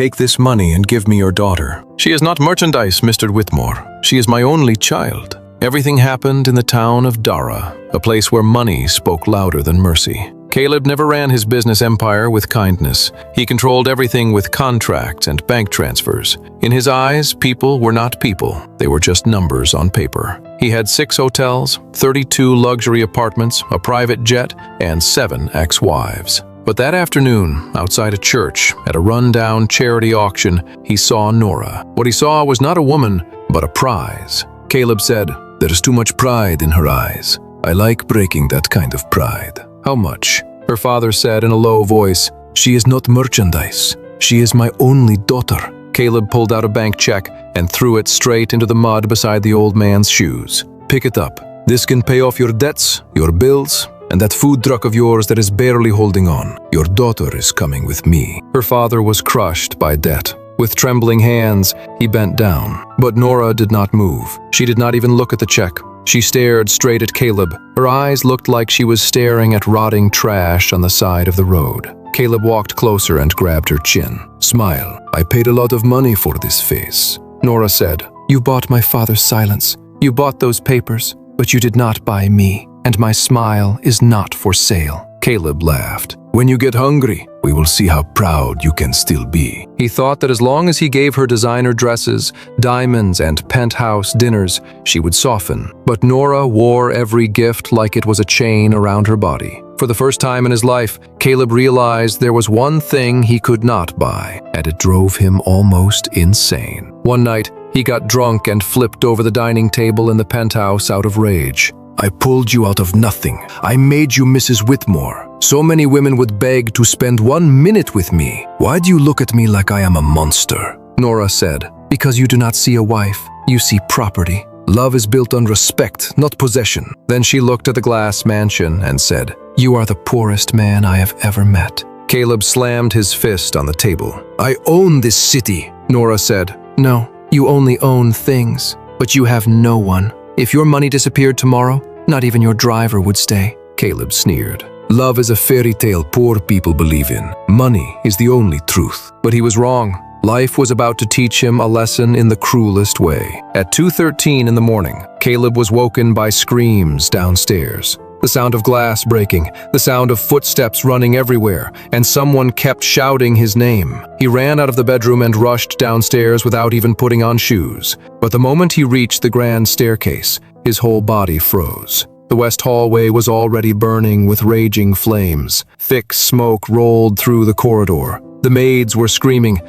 Take this money and give me your daughter. She is not merchandise, Mr. Whitmore. She is my only child. Everything happened in the town of Dara, a place where money spoke louder than mercy. Caleb never ran his business empire with kindness. He controlled everything with contracts and bank transfers. In his eyes, people were not people. They were just numbers on paper. He had 6 hotels, 32 luxury apartments, a private jet, and 7 ex-wives. But that afternoon, outside a church, at a rundown charity auction, he saw Nora. What he saw was not a woman, but a prize. Caleb said, "There is too much pride in her eyes. I like breaking that kind of pride." "How much?" Her father said in a low voice, "She is not merchandise. She is my only daughter." Caleb pulled out a bank check and threw it straight into the mud beside the old man's shoes. "Pick it up. This can pay off your debts, your bills, and that food truck of yours that is barely holding on. Your daughter is coming with me." Her father was crushed by debt. With trembling hands, he bent down. But Nora did not move. She did not even look at the check. She stared straight at Caleb. Her eyes looked like she was staring at rotting trash on the side of the road. Caleb walked closer and grabbed her chin. "Smile. I paid a lot of money for this face." Nora said, "You bought my father's silence. You bought those papers, but you did not buy me, and my smile is not for sale." Caleb laughed. "When you get hungry, we will see how proud you can still be." He thought that as long as he gave her designer dresses, diamonds, and penthouse dinners, she would soften. But Nora wore every gift like it was a chain around her body. For the first time in his life, Caleb realized there was one thing he could not buy, and it drove him almost insane. One night, he got drunk and flipped over the dining table in the penthouse out of rage. "I pulled you out of nothing. I made you Mrs. Whitmore. So many women would beg to spend 1 minute with me. Why do you look at me like I am a monster?" Nora said, "Because you do not see a wife. You see property. Love is built on respect, not possession." Then she looked at the glass mansion and said, "You are the poorest man I have ever met." Caleb slammed his fist on the table. "I own this city," Nora said. "No, you only own things, but you have no one. If your money disappeared tomorrow, not even your driver would stay." Caleb sneered. "Love is a fairy tale poor people believe in. Money is the only truth." But he was wrong. Life was about to teach him a lesson in the cruelest way. At 2:13 in the morning, Caleb was woken by screams downstairs. The sound of glass breaking, the sound of footsteps running everywhere, and someone kept shouting his name. He ran out of the bedroom and rushed downstairs without even putting on shoes. But the moment he reached the grand staircase, his whole body froze. The west hallway was already burning with raging flames. Thick smoke rolled through the corridor. The maids were screaming,